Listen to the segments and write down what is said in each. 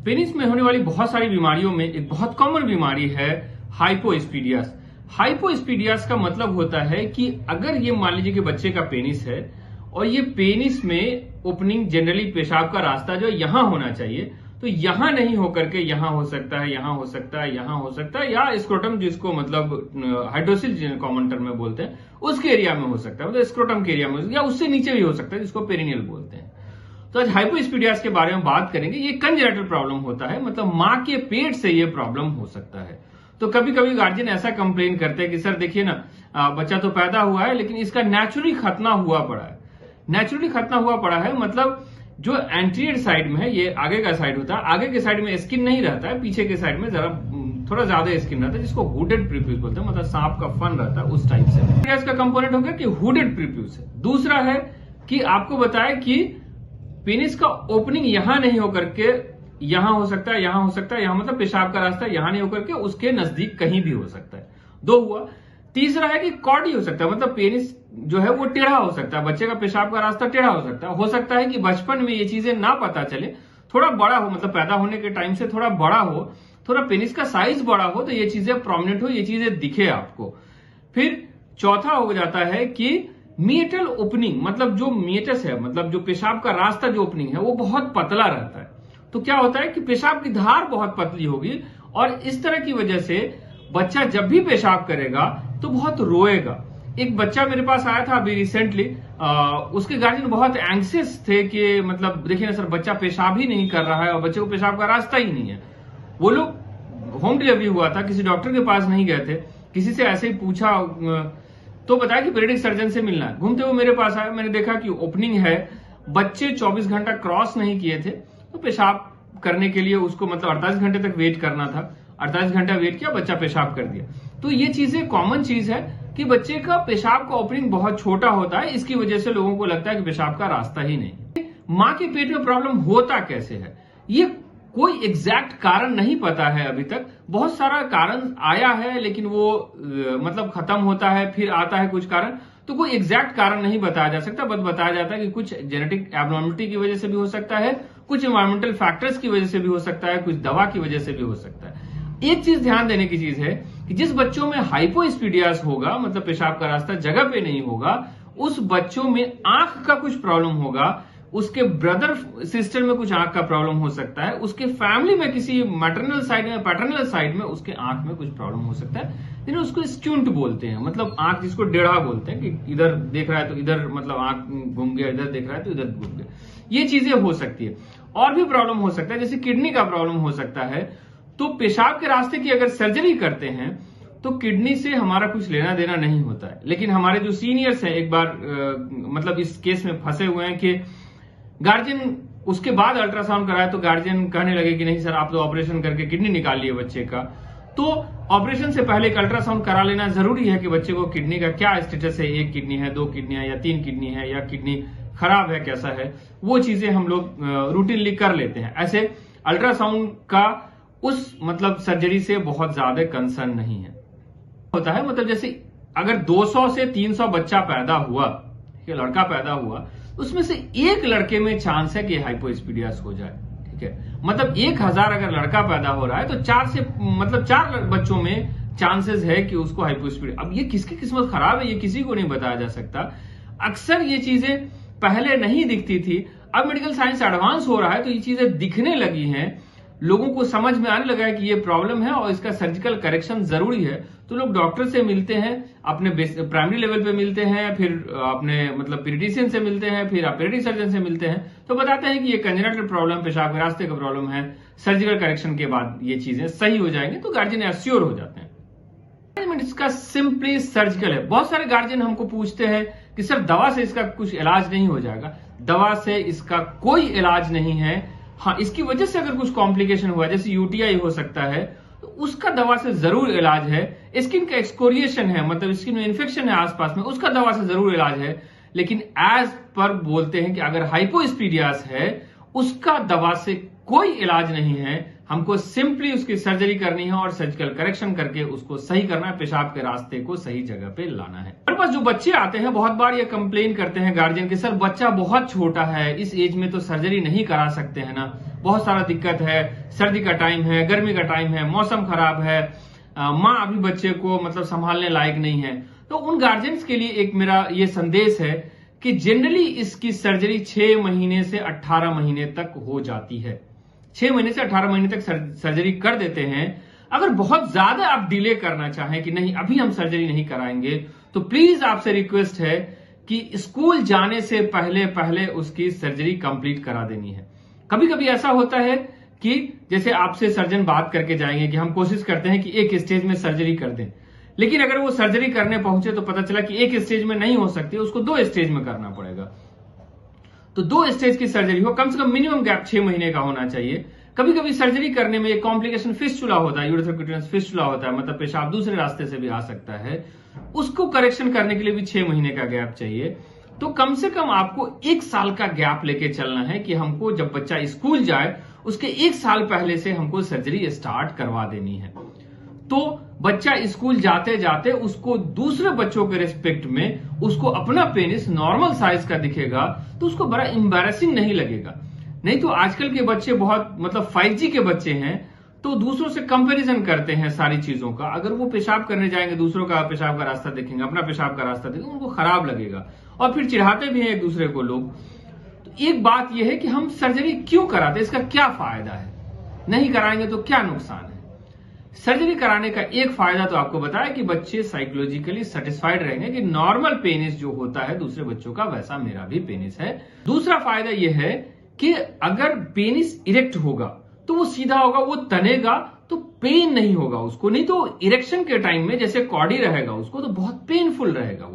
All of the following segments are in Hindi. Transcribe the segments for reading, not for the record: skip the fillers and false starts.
पेनिस में होने वाली बहुत सारी बीमारियों में एक बहुत कॉमन बीमारी है हाइपोस्पीडियास। हाइपोस्पीडियास का मतलब होता है कि अगर ये मान लीजिए कि बच्चे का पेनिस है और ये पेनिस में ओपनिंग जनरली पेशाब का रास्ता जो यहां होना चाहिए तो यहां नहीं होकर के यहां हो सकता है, यहां हो सकता है, यहां हो सकता है, या स्क्रोटम जिसको मतलब हाइड्रोसिल कॉमन टर्म में बोलते हैं उसके एरिया में हो सकता है, मतलब स्क्रोटम के एरिया में, या उससे नीचे भी हो सकता है जिसको पेरिनियल बोलते हैं। तो आज हाइपोस्पीडियास के बारे में बात करेंगे। ये कंजेनिटल प्रॉब्लम होता है, मतलब मां के पेट से ये प्रॉब्लम हो सकता है। तो कभी कभी गार्जियन ऐसा कंप्लेन करते हैं कि सर देखिए ना, बच्चा तो पैदा हुआ है लेकिन इसका नेचुरली खतना हुआ पड़ा है। नेचुरली खतना हुआ पड़ा है मतलब जो एंटीरियर साइड में है, ये आगे का साइड होता है, आगे के साइड में स्किन नहीं रहता है, पीछे के साइड में जरा थोड़ा ज्यादा स्किन रहता है जिसको हुडेड प्रीप्यूस बोलते हैं, मतलब सांप का फन रहता है उस टाइप से। इसका कंपोनेंट हो गया कि हुडेड प्रीप्यूस है। दूसरा है कि आपको बताया कि पेनिस का ओपनिंग यहां नहीं होकर के यहां हो सकता है, यहां हो सकता है, यहां मतलब पेशाब का रास्ता यहां नहीं होकर के उसके नजदीक कहीं भी हो सकता है। दो हुआ। तीसरा है कि कॉर्डी हो सकता है, मतलब पेनिस जो है वो टेढ़ा हो सकता है, बच्चे का पेशाब का रास्ता टेढ़ा हो सकता है। हो सकता है कि बचपन में ये चीजें ना पता चले, थोड़ा बड़ा हो, मतलब पैदा होने के टाइम से थोड़ा बड़ा हो, थोड़ा पेनिस का साइज बड़ा हो तो ये चीजें प्रोमिनेंट हो, ये चीजें दिखे आपको। फिर चौथा हो जाता है कि मिएटल ओपनिंग, मतलब जो मिएटस है, मतलब जो पेशाब का रास्ता जो ओपनिंग है वो बहुत पतला रहता है। तो क्या होता है कि पेशाब की धार बहुत पतली होगी और इस तरह की वजह से बच्चा जब भी पेशाब करेगा तो बहुत रोएगा। एक बच्चा मेरे पास आया था अभी रिसेंटली, उसके गार्जियन बहुत एंग्सियस थे कि मतलब देखिए ना सर, बच्चा पेशाब ही नहीं कर रहा है और बच्चे को पेशाब का रास्ता ही नहीं है। वो लोग होम डिलीवरी हुआ था, किसी डॉक्टर के पास नहीं गए थे, किसी से ऐसे ही पूछा तो बताया कि पीडियाट्रिक सर्जन से मिलना है। घूमते हुए मेरे पास आया, मैंने देखा कि ओपनिंग है, बच्चे 24 घंटा क्रॉस नहीं किए थे तो पेशाब करने के लिए उसको मतलब 48 घंटे तक वेट करना था। 48 घंटा वेट किया, बच्चा पेशाब कर दिया। तो ये चीजें कॉमन चीज है कि बच्चे का पेशाब का ओपनिंग बहुत छोटा होता है, इसकी वजह से लोगों को लगता है कि पेशाब का रास्ता ही नहीं। मां के पेट में प्रॉब्लम होता कैसे है, ये कोई एग्जैक्ट कारण नहीं पता है अभी तक। बहुत सारा कारण आया है लेकिन वो मतलब खत्म होता है, फिर आता है कुछ कारण, तो कोई एग्जैक्ट कारण नहीं बताया जा सकता। बस बताया जाता है कि कुछ जेनेटिक एब्नॉर्मलिटी की वजह से भी हो सकता है, कुछ एनवायरमेंटल फैक्टर्स की वजह से भी हो सकता है, कुछ दवा की वजह से भी हो सकता है। एक चीज ध्यान देने की चीज है कि जिस बच्चों में हाइपोस्पीडियास होगा, मतलब पेशाब का रास्ता जगह पे नहीं होगा, उस बच्चों में आंख का कुछ प्रॉब्लम होगा, उसके ब्रदर सिस्टर में कुछ आंख का प्रॉब्लम हो सकता है, उसके फैमिली में किसी मैटरनल साइड में पैटर्नल साइड में उसके आंख में कुछ प्रॉब्लम हो सकता है, जिन्हें उसको स्क्यूंट बोलते हैं, मतलब आंख जिसको टेढ़ा बोलते हैं कि इधर देख रहा है तो इधर मतलब आंख घूम गया, इधर देख रहा है तो इधर घूम गया। ये चीजें हो सकती है। और भी प्रॉब्लम हो सकता है, जैसे किडनी का प्रॉब्लम हो सकता है। तो पेशाब के रास्ते की अगर सर्जरी करते हैं तो किडनी से हमारा कुछ लेना देना नहीं होता है। लेकिन हमारे जो सीनियर्स हैं एक बार मतलब इस केस में फंसे हुए हैं कि गार्जियन उसके बाद अल्ट्रासाउंड कराया तो गार्जियन कहने लगे कि नहीं सर, आप तो ऑपरेशन करके किडनी निकाल लिए बच्चे का। तो ऑपरेशन से पहले एक अल्ट्रासाउंड करा लेना जरूरी है कि बच्चे को किडनी का क्या स्टेटस है, 1 किडनी है, 2 किडनी है या 3 किडनी है, या किडनी खराब है, कैसा है, वो चीजें हम लोग रूटीनली कर लेते हैं। ऐसे अल्ट्रासाउंड का उस मतलब सर्जरी से बहुत ज्यादा कंसर्न नहीं है। होता है मतलब जैसे अगर 200 से 300 बच्चा पैदा हुआ, लड़का पैदा हुआ, उसमें से एक लड़के में चांस है कि हाइपोस्पीडियास हो जाए। ठीक है, मतलब 1000 अगर लड़का पैदा हो रहा है तो 4 बच्चों में चांसेस है कि उसको हाइपोस्पीडिया। अब ये किसकी किस्मत खराब है ये किसी को नहीं बताया जा सकता। अक्सर ये चीजें पहले नहीं दिखती थी, अब मेडिकल साइंस एडवांस हो रहा है तो ये चीजें दिखने लगी हैं, लोगों को समझ में आने लगा है कि ये प्रॉब्लम है और इसका सर्जिकल करेक्शन जरूरी है। तो लोग डॉक्टर से मिलते हैं, अपने प्राइमरी लेवल पे मिलते हैं, फिर अपने मतलब पीडियाट्रिशियन से मिलते हैं, फिर पीडियाट्रिक सर्जन से मिलते हैं, तो बताते हैं कि ये कंजेनिटल प्रॉब्लम, पेशाब के रास्ते का प्रॉब्लम है, सर्जिकल करेक्शन के बाद ये चीजें सही हो जाएंगी, तो गार्जियन एश्योर हो जाते हैं। इसका सिंपली सर्जिकल है। बहुत सारे गार्जियन हमको पूछते हैं कि सर दवा से इसका कुछ इलाज नहीं हो जाएगा। दवा से इसका कोई इलाज नहीं है। हाँ, इसकी वजह से अगर कुछ कॉम्प्लिकेशन हुआ, जैसे यूटीआई हो सकता है, तो उसका दवा से जरूर इलाज है। स्किन का एक्सकोरिएशन है, मतलब स्किन में इन्फेक्शन है आसपास में, उसका दवा से जरूर इलाज है। लेकिन एज पर बोलते हैं कि अगर हाइपोस्पीडियास है उसका दवा से कोई इलाज नहीं है, हमको सिंपली उसकी सर्जरी करनी है और सर्जिकल करेक्शन करके उसको सही करना है, पेशाब के रास्ते को सही जगह पे लाना है। हमारे पास जो बच्चे आते हैं बहुत बार ये कंप्लेन करते हैं गार्जियन के, सर बच्चा बहुत छोटा है, इस एज में तो सर्जरी नहीं करा सकते हैं ना, बहुत सारा दिक्कत है, सर्दी का टाइम है, गर्मी का टाइम है, मौसम खराब है, माँ अभी बच्चे को मतलब संभालने लायक नहीं है। तो उन गार्जियंस के लिए एक मेरा ये संदेश है कि जनरली इसकी सर्जरी 6 महीने से 18 महीने तक हो जाती है। 6 महीने से 18 महीने तक सर्जरी कर देते हैं। अगर बहुत ज्यादा आप डिले करना चाहें कि नहीं अभी हम सर्जरी नहीं कराएंगे, तो प्लीज आपसे रिक्वेस्ट है कि स्कूल जाने से पहले पहले उसकी सर्जरी कंप्लीट करा देनी है। कभी कभी ऐसा होता है कि जैसे आपसे सर्जन बात करके जाएंगे कि हम कोशिश करते हैं कि एक स्टेज में सर्जरी कर दें, लेकिन अगर वो सर्जरी करने पहुंचे तो पता चला कि एक स्टेज में नहीं हो सकती, उसको 2 स्टेज में करना पड़ेगा। तो 2 स्टेज की सर्जरी हो, कम से कम मिनिमम गैप 6 महीने का होना चाहिए। कभी कभी सर्जरी करने में एक कॉम्प्लिकेशन फिस्टुला होता है, यूरेथ्रोक्यूटेनस फिस्टुला होता है, मतलब पेशाब दूसरे रास्ते से भी आ सकता है, उसको करेक्शन करने के लिए भी 6 महीने का गैप चाहिए। तो कम से कम आपको 1 साल का गैप लेके चलना है कि हमको जब बच्चा स्कूल जाए उसके 1 साल पहले से हमको सर्जरी स्टार्ट करवा देनी है। तो बच्चा स्कूल जाते जाते उसको दूसरे बच्चों के रिस्पेक्ट में उसको अपना पेनिस नॉर्मल साइज का दिखेगा तो उसको बड़ा एम्बैरेसिंग नहीं लगेगा। नहीं तो आजकल के बच्चे बहुत मतलब 5G के बच्चे हैं, तो दूसरों से कंपैरिजन करते हैं सारी चीजों का। अगर वो पेशाब करने जाएंगे दूसरों का पेशाब का रास्ता देखेंगे, अपना पेशाब का रास्ता देखेंगे, उनको खराब लगेगा और फिर चिढ़ाते भी हैं एक दूसरे को लोग। तो एक बात यह है कि हम सर्जरी क्यों कराते हैं, इसका क्या फायदा है, नहीं कराएंगे तो क्या नुकसान है। सर्जरी कराने का एक फायदा तो आपको बताया कि बच्चे साइकोलॉजिकली सेटिस्फाइड रहेंगे कि नॉर्मल पेनिस जो होता है दूसरे बच्चों का वैसा मेरा भी पेनिस है। दूसरा फायदा यह है कि अगर पेनिस इरेक्ट होगा तो वो सीधा होगा, वो तनेगा तो पेन नहीं होगा उसको, नहीं तो इरेक्शन के टाइम में जैसे कॉडी रहेगा उसको तो बहुत पेनफुल रहेगा,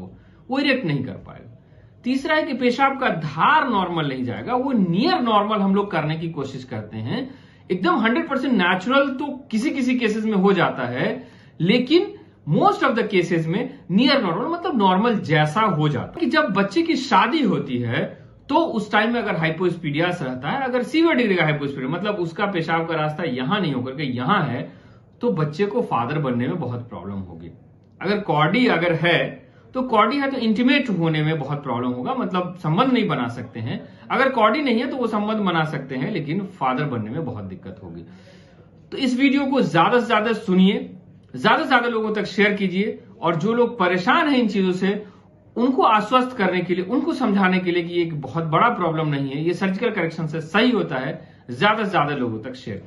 वो इरेक्ट नहीं कर पाएगा। तीसरा है कि पेशाब का धार नॉर्मल नहीं जाएगा, वो नियर नॉर्मल हम लोग करने की कोशिश करते हैं। एकदम 100% नेचुरल तो किसी किसी केसेस में हो जाता है, लेकिन मोस्ट ऑफ द केसेस में नियर नॉर्मल मतलब नॉर्मल जैसा हो जाता है। कि जब बच्चे की शादी होती है तो उस टाइम में अगर हाइपोस्पीडियास रहता है, अगर सीवियर डिग्री का हाइपोस्पीडिया मतलब उसका पेशाब का रास्ता यहां नहीं होकर के यहां है, तो बच्चे को फादर बनने में बहुत प्रॉब्लम होगी। अगर कॉर्डी अगर है तो कॉर्डी है तो इंटीमेट होने में बहुत प्रॉब्लम होगा, मतलब संबंध नहीं बना सकते हैं। अगर कॉर्डी नहीं है तो वो संबंध बना सकते हैं, लेकिन फादर बनने में बहुत दिक्कत होगी। तो इस वीडियो को ज्यादा से ज्यादा सुनिए, ज्यादा से ज्यादा लोगों तक शेयर कीजिए, और जो लोग परेशान हैं इन चीजों से उनको आश्वस्त करने के लिए, उनको समझाने के लिए कि ये एक बहुत बड़ा प्रॉब्लम नहीं है, ये सर्जिकल करेक्शन से सही होता है, ज्यादा से ज्यादा लोगों तक शेयर